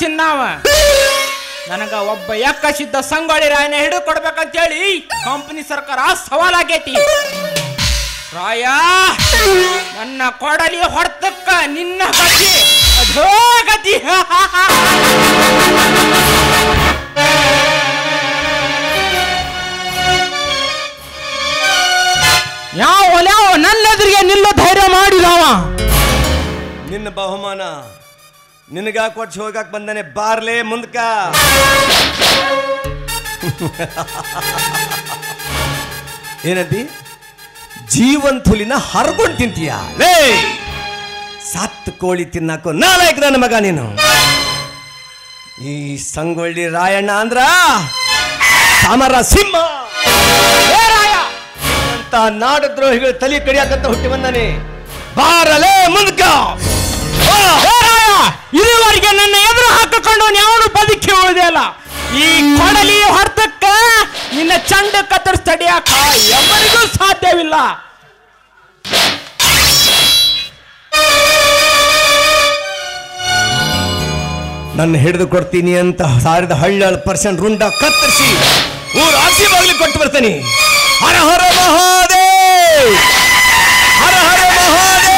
ಚಿನ್ನಾವ ನನಗ ಒಬ್ಬ ಯಕ್ಕಸಿದ್ದ ಸಂಗೊಳ್ಳಿ ರಾಯನ ಹಿಡಿದು ಕೊಡ್ಬೇಕಂತೇಳಿ ಕಂಪನಿ ಸರ್ಕಾರ ಸವಾಲಾಗೈತಿ. ರಾಯ ನನ್ನ ಕೊಡಲಿ ಹೊಡ್ತಕ್ಕ ನಿನ್ನ ಗತಿ ಅಧೋ ಗತಿ. ಯಾವ ನನ್ನೆದುರಿಗೆ ನಿಲ್ಲ ಧೈರ್ಯ ಮಾಡಿದವ. ನಿನ್ನ ಬಹುಮಾನ ನಿನಗ ಕೊಟ್ಟು ಹೋಗಕ್ ಬಂದನೆ, ಬಾರ್ಲೆ ಮುಂದಕ. ಏನಂತಿ? ಜೀವನ್ ಹುಲಿನ ಹರ್ಕೊಂಡು ತಿಂತೀಯ? ಲೇ ಸತ್ತು ಕೋಳಿ ತಿನ್ನಕೋ ನಾಲಾಯಕ ನನ್ನ ಮಗ ನೀನು. ಈ ಸಂಗೊಳ್ಳಿ ರಾಯಣ್ಣ ಅಂದ್ರ ಸಮರ ಸಿಂಹ ಅಂತ ನಾಡದ್ರೋಹಿಗಳು ತಲೆ ಕಡಿಯಾಕಂತ ಹುಟ್ಟಿ ಬಂದಾನೆ. ಬಾರಲೇ ಮುಂದಕ. ಇದುವರೆಗೆ ನನ್ನ ಎದುರು ಹಾಕಿಕೊಂಡು ಯಾವನು ಬದುಕಿ ಉಳಿದಲ್ಲ. ಈ ಕೊಡಲಿ ಹೊರತಕ್ಕ ನಿನ್ನ ಚಂಡ ಕತ್ತರಿಸಿ ತಡೆಯಾಕ ఎవರಿಗೂ ಸಾಧ್ಯವಿಲ್ಲ. ನನ್ನ ಹಿಡಿದು ಕೊಡ್ತೀನಿ ಅಂತ ಸಾರಿದ ಹಳ್ಳ ಪರ್ಸೆಂಟ್ ರುಂಡ ಕತ್ತರಿಸಿ ಊರ ಆಚೆ ಬಾಗಿಲಿ ಕೊಟ್ಟು ಬರ್ತೀನಿ. ಹರ ಹರ ಮಹಾದೇವ್, ಹರ ಹರ ಮಹಾದೇವ್.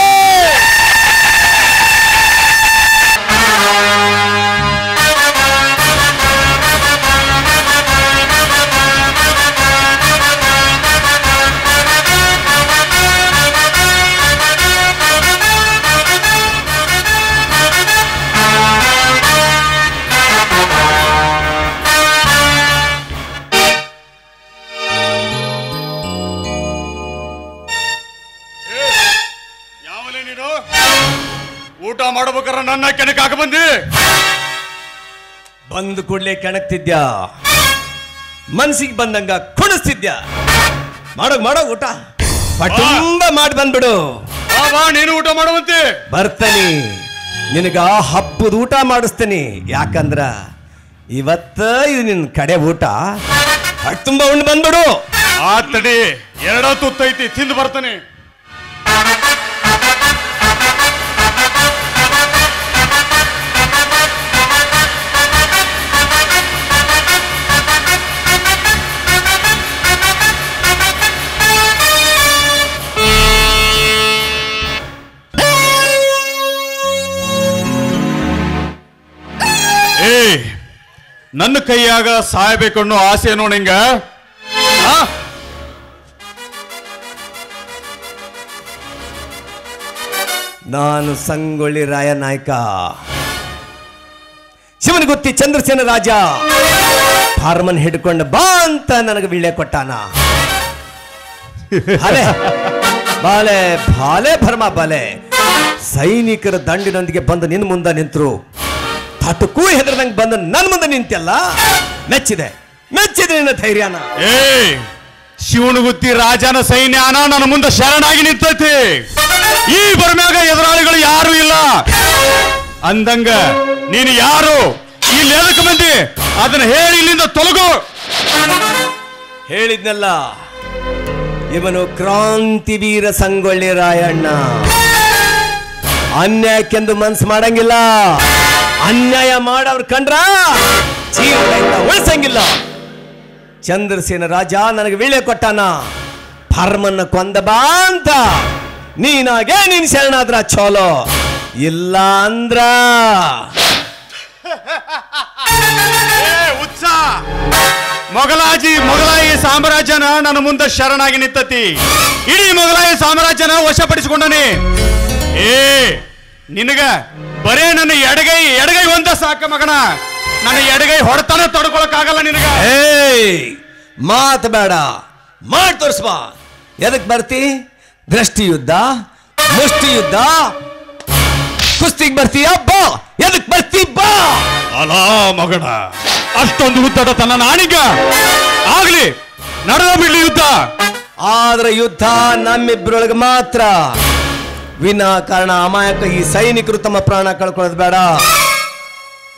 ಊಟ ಮಾಡಬೇಕಾದ್ರೆ ನನ್ನ ಕೆಣಕಾಕ ಬಂದಿ. ಬಂದು ಕೂಡ್ಲೆ ಕೆಣಕ್ತಿದ್ಯಾ, ಮನ್ಸಿಗೆ ಬಂದಂಗ ಕುಣಿಸ್ತಿದ್ಯಾ. ಮಾಡೋ ಊಟ ತುಂಬ ಮಾಡಿ ಬಂದ್ಬಿಡು. ನೀನು ಊಟ ಮಾಡುವಂತೆ ಬರ್ತಾನಿ, ನಿನಗ ಹಬ್ಬದ ಊಟ ಮಾಡಿಸ್ತೀನಿ. ಯಾಕಂದ್ರ ಇವತ್ತ ಇದು ನಿನ್ ಕಡೆ ಊಟ. ತುಂಬ ಉಂಡು ಬಂದ್ಬಿಡು. ಆ ತಡಿ, ಎರಡ ತುತ್ತೈತಿ, ತಿಂದು ಬರ್ತಾನೆ. ನನ್ನ ಕೈಯಾಗ ಸಾಯಬೇಕು ಅನ್ನೋ ಆಸೆ ನೋಡ. ಹಿಂಗ ನಾನು ಸಂಗೊಳ್ಳಿ ರಾಯ ನಾಯಕ, ಶಿವನಗುತ್ತಿ ಚಂದ್ರಸೇನ ರಾಜ. ಫಾರ್ಮನ್ ಹಿಡ್ಕೊಂಡು ಬಾ ಅಂತ ನನಗೆ ವಿಳ್ಳೆ ಕೊಟ್ಟಾನ. ಬಾಲೆ ಬಾಲೆ ಭರ್ಮ ಬಾಲೆ. ಸೈನಿಕರ ದಂಡಿನೊಂದಿಗೆ ಬಂದು ನಿನ್ನ ಮುಂದೆ ನಿಂತರು. ತಟಕ್ಕೂ ಹೆದರ್ದಂಗೆ ಬಂದು ನನ್ನ ಮುಂದೆ ನಿಂತಲ್ಲ. ಮೆಚ್ಚಿದೆ ನಿನ್ನ ಧೈರ್ಯನ. ಶಿವನಗುತ್ತಿ ರಾಜನ ಸೈನ್ಯನ ನನ್ನ ಮುಂದೆ ಶರಣಾಗಿ ನಿಂತೈತಿ. ಈ ಬರ್ಮ್ಯಾಗ ಎದುರಾಳಿಗಳು ಯಾರು ಇಲ್ಲ ಅಂದಂಗ ನೀನು ಯಾರು, ಇಲ್ಲಿ ಎದಕ್ಕೆ ಬಂದಿ ಅದನ್ನ ಹೇಳಿ ಇಲ್ಲಿಂದ ತೊಲಗು. ಹೇಳಿದ್ನಲ್ಲ, ಇವನು ಕ್ರಾಂತಿವೀರ ಸಂಗೊಳ್ಳಿ ರಾಯಣ್ಣ. ಅನ್ಯಾಯಕ್ಕೆಂದು ಮನ್ಸು ಮಾಡಂಗಿಲ್ಲ. ಅನ್ಯಾಯ ಮಾಡವ್ರ ಕಂಡ್ರ ಜೀವನ ಉಳಿಸಂಗಿಲ್ಲ. ಚಂದ್ರಸೇನ ರಾಜ ನನಗೆ ವಿಳ್ಳೆ ಕೊಟ್ಟಾನ. ಫರ್ಮನ್ನ ಕೊಂದ ಬಾ ಅಂತ. ನೀನಾಗೆ ನೀನ್ ಶರಣಾದ್ರ ಚೋಲೋ, ಇಲ್ಲ ಅಂದ್ರ ಮೊಘಲಾಯಿ ಸಾಮ್ರಾಜ್ಯನ ನನ್ನ ಮುಂದೆ ಶರಣಾಗಿ ನಿಂತತಿ. ಇಡೀ ಮೊಘಲಾಯಿ ಸಾಮ್ರಾಜ್ಯನ ವಶಪಡಿಸಿಕೊಂಡನಿ. ನಿನಗ ಬರೇ ನನ್ನ ಎಡಗೈ ಒಂದ ಸಾಕ ಮಗನ. ನನ್ನ ಎಡಗೈ ಹೊಡೆತಾನ ತಡ್ಕೊಳಕ್ಕಾಗಲ್ಲ ನಿನಗ. ಮಾತು ಬೇಡ, ಮಾಡ್ ತೋರಿಸ್ಬಾ. ಎದಕ್ ಬರ್ತಿ? ದೃಷ್ಟಿ ಯುದ್ಧ, ಮುಷ್ಟಿ ಯುದ್ಧ, ಕುಸ್ತಿಗೆ ಬರ್ತೀಯ ಬಾ. ಎದಕ್ ಬರ್ತಿ ಬಾ. ಅಲ ಮಗನ, ಅಷ್ಟೊಂದು ಉದ್ದದ ತನ್ನ ನಾಣಿಗ ಆಗ್ಲಿ ನಡೆದ ಬಿಡ್ಲಿ ಯುದ್ಧ. ಆದ್ರೆ ಯುದ್ಧ ನಮ್ಮಿಬ್ಬರೊಳಗೆ ಮಾತ್ರ. ವಿನಾಕಾರಣ ಅಮಾಯಕ ಈ ಸೈನಿಕರು ತಮ್ಮ ಪ್ರಾಣ ಕಳ್ಕೊಳ್ಳೋದು ಬೇಡ.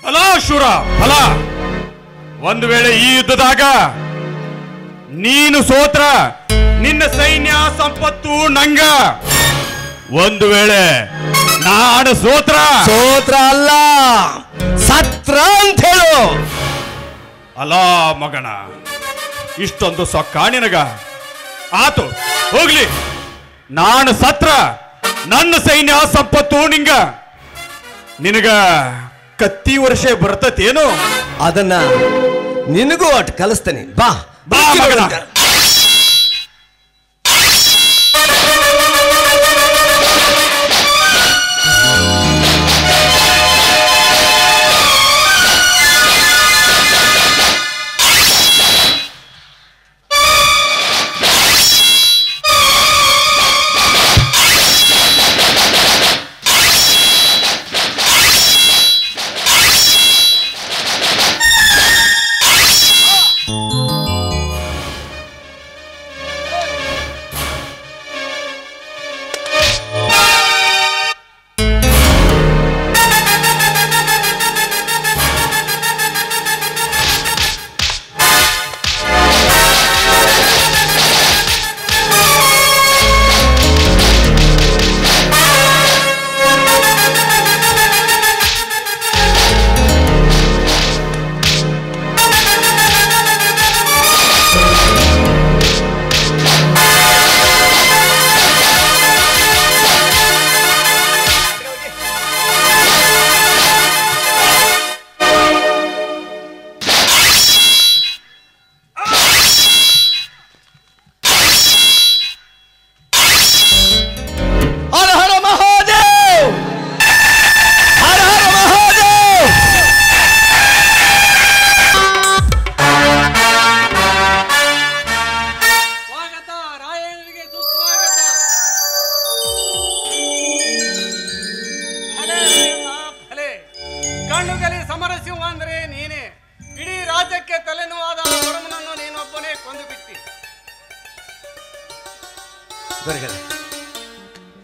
ಫಲ ಶೂರ ಫಲ. ಒಂದು ವೇಳೆ ಈ ಯುದ್ಧದಾಗ ನೀನು ಸೋತ್ರ ನಿನ್ನ ಸೈನ್ಯ ಸಂಪತ್ತು ನಂಗ. ಒಂದು ವೇಳೆ ನಾನು ಸೋತ್ರ ಅಲ್ಲ, ಸತ್ರ ಅಂತ ಹೇಳು. ಅಲ್ಲ ಮಗನ, ಇಷ್ಟೊಂದು ಸೊಕ್ಕ ನಿನಗ ಆತು ಹೋಗ್ಲಿ. ನಾನು ಸತ್ರ ನನ್ನ ಸೈನ್ಯ ಸಂಪತ್ತು ನಿನಗ ಕತ್ತಿ ವರ್ಷ ಬರ್ತತೇನು? ಅದನ್ನ ನಿನಗೂ ಅಟ್ ಕಲಿಸ್ತೇನೆ. ಬಾ ಬಾ ಮಗನ.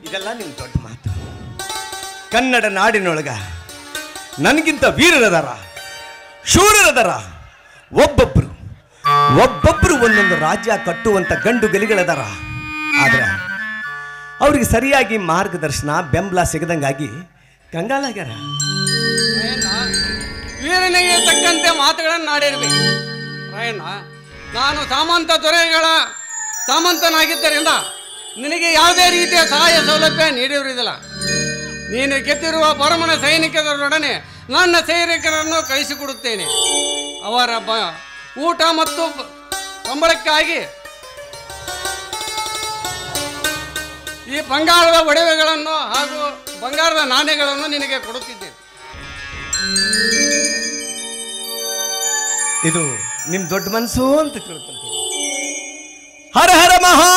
ಇದೆಲ್ಲ ನಿಮ್ ದೊಡ್ಡ ಮಾತು. ಕನ್ನಡ ನಾಡಿನೊಳಗ ನನಗಿಂತ ವೀರರದಾರ, ಶೂರರದಾರ. ಒಬ್ಬೊಬ್ರು ಒಂದೊಂದು ರಾಜ್ಯ ಕಟ್ಟುವಂತ ಗಂಡು ಗಲಿಗಳದಾರ. ಆದ್ರ ಅವ್ರಿಗೆ ಸರಿಯಾಗಿ ಮಾರ್ಗದರ್ಶನ ಬೆಂಬಲ ಸಿಗದಂಗಾಗಿ ಕಂಗಾಲಾಗ್ಯಾರ. ವೀರನಿಗೆ ತಕ್ಕಂತೆ ಮಾತುಗಳನ್ನು ಆಡಿರ್ಬೇಕು ರಾಯಣ್ಣ. ನಾನು ಸಾಮಂತ ದೊರೆಗಳ ಸಾಮಂತನಾಗಿದ್ದರಿಂದ ನಿನಗೆ ಯಾವುದೇ ರೀತಿಯ ಸಹಾಯ ಸೌಲಭ್ಯ ನೀಡಿರುವುದಿಲ್ಲ. ನೀನು ಗೆದ್ದಿರುವ ಪರಮನ ಸೈನಿಕರೊಡನೆ ನನ್ನ ಸೈನಿಕರನ್ನು ಕಳಿಸಿಕೊಡುತ್ತೇನೆ. ಅವರ ಊಟ ಮತ್ತು ಸಂಬಳಕ್ಕಾಗಿ ಈ ಬಂಗಾರದ ಒಡವೆಗಳನ್ನು ಹಾಗೂ ಬಂಗಾರದ ನಾಣ್ಯಗಳನ್ನು ನಿನಗೆ ಕೊಡುತ್ತಿದ್ದೇನೆ. ಇದು ನಿಮ್ ದೊಡ್ಡ ಮನಸ್ಸು ಅಂತ ತಿಳ್ಕೊಂತೀನಿ. ಹರ ಹರ ಮಹಾ